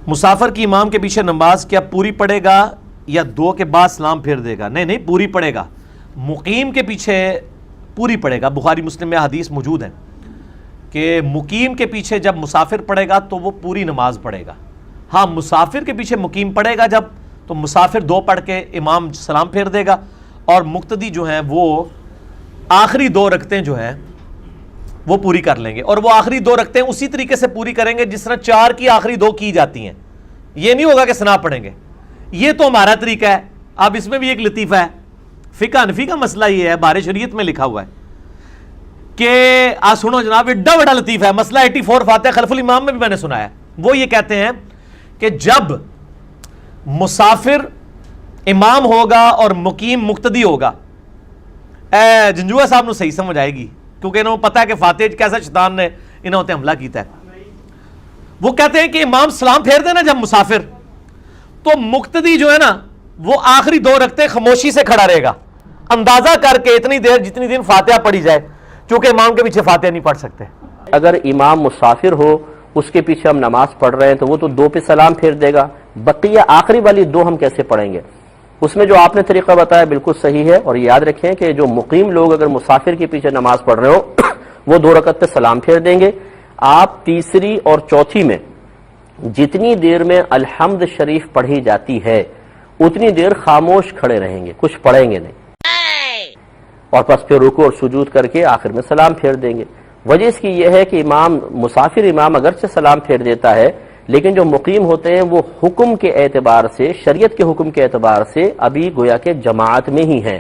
مسافر کی امام کے پیچھے نماز کیا پوری پڑھے گا یا دو کے بعد سلام پھیر دے گا؟ نہیں پوری پڑھے گا. مقیم کے پیچھے پوری پڑھے گا. بخاری مسلم میں حدیث موجود ہے کہ مقیم کے پیچھے جب مسافر پڑھے گا تو وہ پوری نماز پڑھے گا. ہاں مسافر کے پیچھے مقیم پڑھے گا جب، تو مسافر 2 پڑھ کے امام سلام پھیر دے گا، اور مقتدی جو ہیں وہ آخری 2 رکعتیں جو ہیں وہ پوری کر لیں گے. اور وہ آخری 2 رکعتیں اسی طریقے سے پوری کریں گے جس طرح 4 کی آخری 2 کی جاتی ہیں. یہ نہیں ہوگا کہ ثنا پڑھیں گے. یہ تو ہمارا طریقہ ہے. اب اس میں بھی ایک لطیفہ ہے. فقہ حنفی کا مسئلہ یہ ہے، بار شریعت میں لکھا ہوا ہے کہ سنو جناب، ایڈا بڑا لطیفہ ہے. مسئلہ 84 فاتحہ خلف الامام میں بھی میں نے سنا ہے. وہ یہ کہتے ہیں کہ جب مسافر امام ہوگا اور مقیم مقتدی ہوگا، جنجوہ صاحب نو صحیح سمجھ آئے گی کیونکہ انہوں پتا ہے کہ فاتح کیسا شیطان نے انہوں تے حملہ کیتا ہے. وہ کہتے ہیں کہ امام سلام پھیر دینا جب مسافر، تو مقتدی جو ہے نا وہ آخری 2 رکعتیں خاموشی سے کھڑا رہے گا، اندازہ کر کے اتنی دیر جتنی دیر فاتحہ پڑھی جائے، چونکہ امام کے پیچھے فاتحہ نہیں پڑھ سکتے. اگر امام مسافر ہو، اس کے پیچھے ہم نماز پڑھ رہے ہیں تو وہ تو 2 پہ سلام پھیر دے گا، بقیہ آخری والی 2 ہم کیسے پڑھیں گے؟ اس میں جو آپ نے طریقہ بتایا بالکل صحیح ہے. اور یاد رکھیں کہ جو مقیم لوگ اگر مسافر کے پیچھے نماز پڑھ رہے ہو وہ 2 رکعت پہ سلام پھیر دیں گے. آپ تیسری اور چوتھی میں جتنی دیر میں الحمد شریف پڑھی جاتی ہے اتنی دیر خاموش کھڑے رہیں گے، کچھ پڑھیں گے نہیں، اور پس پھر رکوع اور سجود کر کے آخر میں سلام پھیر دیں گے. وجہ اس کی یہ ہے کہ مسافر امام اگرچہ سلام پھیر دیتا ہے، لیکن جو مقیم ہوتے ہیں وہ حکم کے اعتبار سے، شریعت کے حکم کے اعتبار سے ابھی گویا کہ جماعت میں ہی ہیں.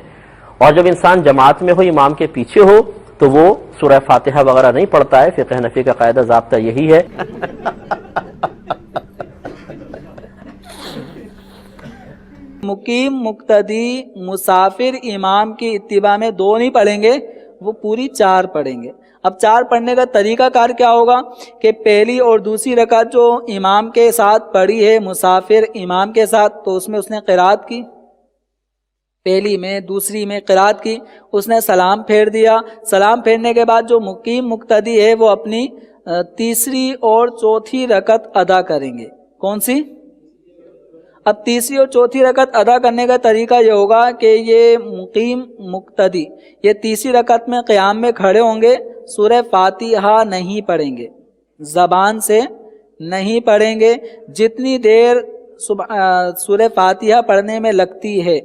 اور جب انسان جماعت میں ہو، امام کے پیچھے ہو، تو وہ سورہ فاتحہ وغیرہ نہیں پڑھتا ہے. فقہ حنفی کا قاعدہ ضابطہ یہی ہے. مقیم مقتدی مسافر امام کی اتباع میں 2 نہیں پڑھیں گے، وہ پوری 4 پڑھیں گے. اب 4 پڑھنے کا طریقہ کار کیا ہوگا کہ پہلی اور دوسری رکعت جو امام کے ساتھ پڑھی ہے مسافر امام کے ساتھ، تو اس میں اس نے قرات کی، پہلی میں دوسری میں قرات کی، اس نے سلام پھیر دیا. سلام پھیرنے کے بعد جو مقیم مقتدی ہے وہ اپنی تیسری اور چوتھی رکعت ادا کریں گے. کون سی؟ اب تیسری اور چوتھی رکعت ادا کرنے کا طریقہ یہ ہوگا کہ یہ مقیم مقتدی یہ تیسری رکعت میں قیام میں کھڑے ہوں گے، سورہ فاتحہ نہیں پڑھیں گے، زبان سے نہیں پڑھیں گے. جتنی دیر سورہ فاتحہ پڑھنے میں لگتی ہے،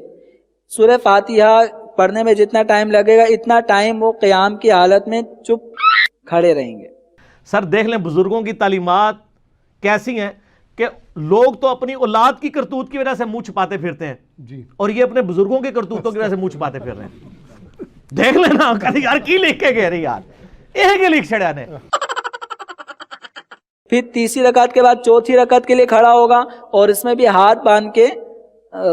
سورہ فاتحہ پڑھنے میں جتنا ٹائم لگے گا اتنا ٹائم وہ قیام کی حالت میں چپ کھڑے رہیں گے. سر دیکھ لیں بزرگوں کی تعلیمات کیسی ہیں کہ لوگ تو اپنی اولاد کی کرتوت کی وجہ سے منہ چھپاتے پھرتے ہیں جی، اور یہ اپنے بزرگوں کے کرتوتوں کی وجہ سے منہ چھپاتے پھر رہے ہیں. دیکھ لینا کہتے یار کی لکھ کے گئے رہے یار یہ کے لکھ چھڑیا نے. پھر تیسری رکعت کے بعد چوتھی رکعت کے لیے کھڑا ہوگا اور اس میں بھی ہاتھ باندھ کے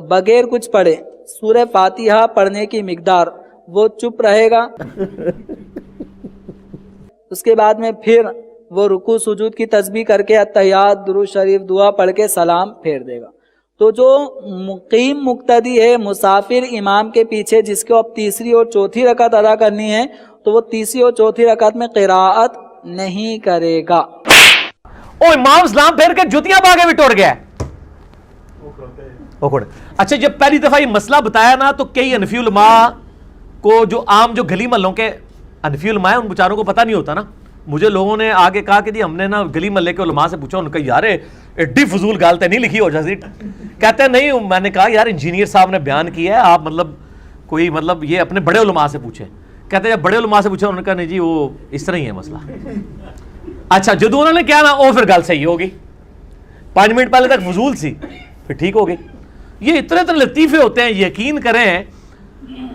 بغیر کچھ پڑھے سورہ فاتحہ پڑھنے کی مقدار وہ چپ رہے گا. اس کے بعد میں پھر وہ رکوع سجود کی تسبیح کر کے اتحیات درود شریف دعا پڑھ کے سلام پھیر دے گا. تو جو مقیم مقتدی ہے مسافر امام کے پیچھے جس کو اب تیسری اور چوتھی رکعت ادا کرنی ہے تو وہ تیسری اور چوتھی رکعت میں قراءت نہیں کرے گا. او امام سلام پھیر کے جوتیاں پا کے بھی ٹوٹ گیا. اچھا جب پہلی دفعہ یہ مسئلہ بتایا نا تو کئی حنفی علماء کو جو عام جو گلی محلوں کے حنفی علماء ہیں ان بیچاروں کو پتہ نہیں ہوتا نا. مجھے لوگوں نے آگے کہا کہ جی ہم نے نا گلی محلے کے علماء سے پوچھا، ان کا یار ایڈی فضول گالتے نہیں لکھی ہو جیسی. کہتے ہیں نہیں، میں نے کہا یار انجینئر صاحب نے بیان کیا ہے، آپ مطلب کوئی مطلب یہ اپنے بڑے علماء سے پوچھیں. کہتے ہیں جب بڑے علماء سے پوچھا انہوں نے کہا نہیں جی وہ اس طرح ہی ہے مسئلہ. اچھا جدو انہوں نے کیا نا وہ پھر گل صحیح ہوگی، 5 منٹ پہلے تک فضول سی پھر ٹھیک ہوگی. یہ اتنے لطیفے ہوتے ہیں، یقین کریں.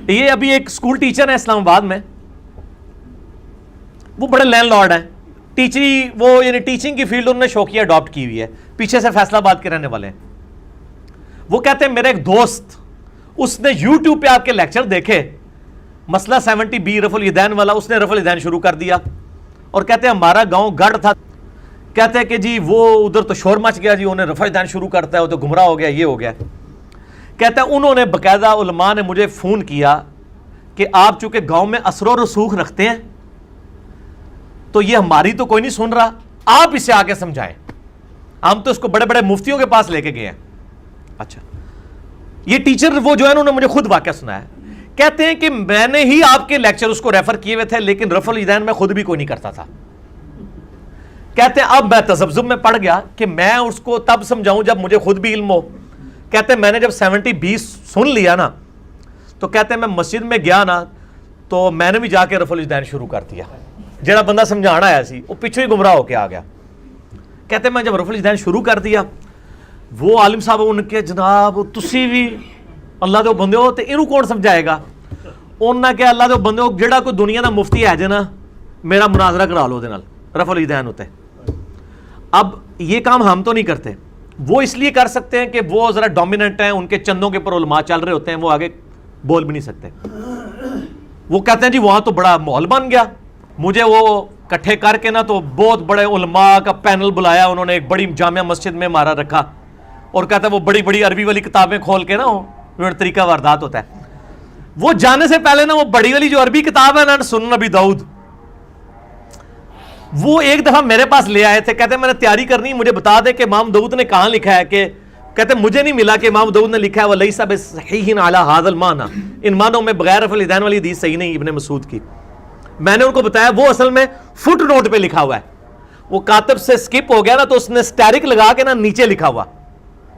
یہ ابھی ایک اسکول ٹیچر ہے اسلام آباد میں، وہ بڑے لینڈ لارڈ ہیں، ٹیچری وہ یعنی ٹیچنگ کی فیلڈ انہوں نے شوقیہ اڈاپٹ کی ہوئی ہے، پیچھے سے فیصلہ آباد کے رہنے والے ہیں. وہ کہتے ہیں میرے ایک دوست اس نے یوٹیوب پہ آپ کے لیکچر دیکھے، مسئلہ 70B رفع الیدین والا، اس نے رفع الیدین شروع کر دیا. اور کہتے ہیں ہمارا گاؤں گڑھ تھا، کہتے ہیں کہ جی وہ ادھر تو شور مچ گیا جی، انہیں رفع الیدین شروع کرتا ہے وہ تو گمراہ ہو گیا، یہ ہو گیا. کہتے ہیں انہوں نے باقاعدہ علماء نے مجھے فون کیا کہ آپ چونکہ گاؤں میں اثر و رسوخ رکھتے ہیں تو یہ ہماری تو کوئی نہیں سن رہا، آپ اسے آ کے سمجھائیں. ہم تو اس کو بڑے بڑے مفتیوں کے پاس لے کے گئے ہیں. اچھا یہ ٹیچر وہ جو ہے انہوں نے مجھے خود واقعہ سنایا, کہتے ہیں کہ میں نے ہی آپ کے لیکچر اس کو ریفر کیے ہوئے تھے, لیکن رفع الیدین میں خود بھی کوئی نہیں کرتا تھا. کہتے ہیں اب میں تذبذب میں پڑ گیا کہ میں اس کو تب سمجھاؤں جب مجھے خود بھی علم ہو. کہتے ہیں میں نے جب 70-20 سن لیا نا, تو کہتے ہیں میں مسجد میں گیا نا, تو میں نے بھی جا کے رفع الیدین شروع کر دیا. جڑا بندہ سمجھانا آیا سی وہ پیچھے ہی گمراہ ہو کے آ گیا. کہتے ہیں میں جب رفع الیدین شروع کر دیا, وہ عالم صاحب ان کے جناب تسی بھی اللہ دے بندے ہو تے اینو کون سمجھائے گا. انہوں نے کہا اللہ دے بندے ہو جڑا کوئی دنیا دا مفتی ہے جے نا, میرا مناظرہ کرا لو دے نال, رفع الیدین ہوتے. اب یہ کام ہم تو نہیں کرتے, وہ اس لیے کر سکتے ہیں کہ وہ ذرا ڈومیننٹ ہیں, ان کے چندوں کے اوپر علماء چل رہے ہوتے ہیں, وہ آگے بول بھی نہیں سکتے. وہ کہتے ہیں جی وہاں تو بڑا ماحول بن گیا, مجھے وہ کٹھے کر کے نا تو بہت بڑے علماء کا پینل بلایا انہوں نے, ایک بڑی جامعہ مسجد میں مارا رکھا, اور کہتا ہے وہ بڑی بڑی عربی والی کتابیں کھول کے نا وہ طریقہ واردات ہوتا ہے. وہ جانے سے پہلے نا وہ بڑی والی جو عربی کتاب ہے نا سنن ابی داؤد, وہ ایک دفعہ میرے پاس لے آئے تھے. کہتے ہیں میں نے تیاری کرنی, مجھے بتا دے کہ امام داؤد نے کہاں لکھا ہے, کہ کہتے ہیں مجھے نہیں ملا کہ امام داؤد نے لکھا ہے وَلَيْسَ بِصَحِيحٍ عَلَى هَذَا الْمَعْنَى, ان معنوں میں بغیر رفع الیدین والی حدیث صحیح نہیں ابن مسعود کی. میں نے ان کو بتایا وہ اصل میں فٹ نوٹ پہ لکھا ہوا ہے, وہ کاتب سے سکپ ہو گیا نا, تو اس نے اسٹیرک لگا کے نا نیچے لکھا ہوا,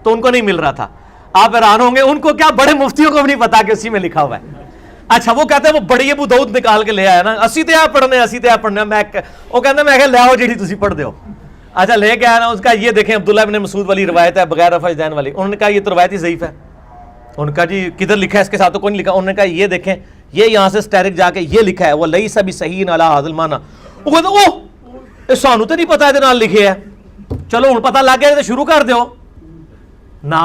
تو ان کو نہیں مل رہا تھا. آپ حیران ہوں گے, ان کو کیا بڑے مفتیوں کو بھی نہیں پتا کہ اسی میں لکھا ہوا ہے. اچھا وہ کہتے ہیں وہ بڑی ابو داؤد نکال کے لے آیا نا, اسی تے آپ پڑھنے اسی تے آپ پڑھنے, میں وہ کہتے ہیں میں کہ لے آؤ جیڑی تسی پڑھ دیو. اچھا لے کے آیا نا, اس کا یہ دیکھیں عبداللہ ابن مسعود والی روایت ہے بغیر رفع الیدین والی. انہوں نے کہا یہ تو روایت ہی ضعیف ہے. انہوں نے کہا جی کدھر لکھا ہے, اس کے ساتھ تو کوئی نہیں لکھا. انہوں نے کہا یہ دیکھیں یہ یہاں سے اسٹیرک جا کے یہ لکھا ہے وَلَيْسَ بِصَحِيحٍ عَلَى هَذَا الْمَعْنَى. وہ کہتے ہیں اوہ سانو تو نہیں پتا نال لکھے ہے, چلو ہن پتہ لگ گیا تو شروع کر دیو نا.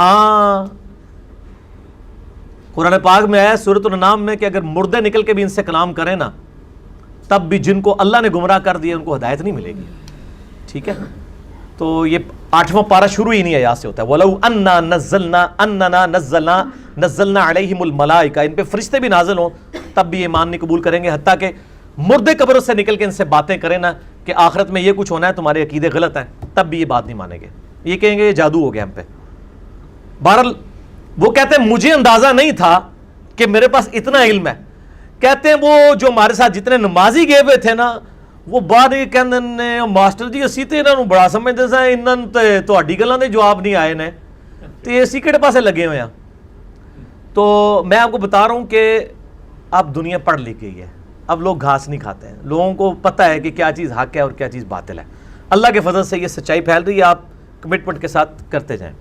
قرآن پاک میں ہے سورۃ الانعام میں کہ اگر مردے نکل کے بھی ان سے کلام کریں نا, تب بھی جن کو اللہ نے گمراہ کر دیا ان کو ہدایت نہیں ملے گی. ٹھیک ہے, تو یہ 8واں پارہ شروع ہی نہیں آیات سے ہوتا ہے. وَلَوْ أَنَّا نَزَّلْنَا عَلَيْهِمُ الْمَلَائِكَةَ, ان پہ فرشتے بھی نازل ہوں تب بھی ایمان نہیں قبول کریں گے, حتیٰ کہ مردے قبروں سے نکل کے ان سے باتیں کریں نا کہ آخرت میں یہ کچھ ہونا ہے, تمہارے عقیدے غلط ہیں, تب بھی یہ بات نہیں مانیں گے. یہ کہیں گے یہ جادو ہو گیا ہم پہ. بہرحال وہ کہتے ہیں مجھے اندازہ نہیں تھا کہ میرے پاس اتنا علم ہے. کہتے ہیں وہ جو ہمارے ساتھ جتنے نمازی گئے ہوئے تھے نا, وہ بعد یہ کہندے نے ماسٹر جی اسی تے انہاں نوں بڑا سمجھدے ساں, انہاں تے تہاڈی گلاں دے جواب نہیں آئے نے, تے اسی کہڑے پاسے لگے ہوئے ہیں. تو میں آپ کو بتا رہا ہوں کہ اب دنیا پڑھ لکھ گئی ہے, اب لوگ گھاس نہیں کھاتے ہیں, لوگوں کو پتہ ہے کہ کیا چیز حق ہے اور کیا چیز باطل ہے. اللہ کے فضل سے یہ سچائی پھیل رہی ہے, آپ کمٹمنٹ کے ساتھ کرتے جائیں.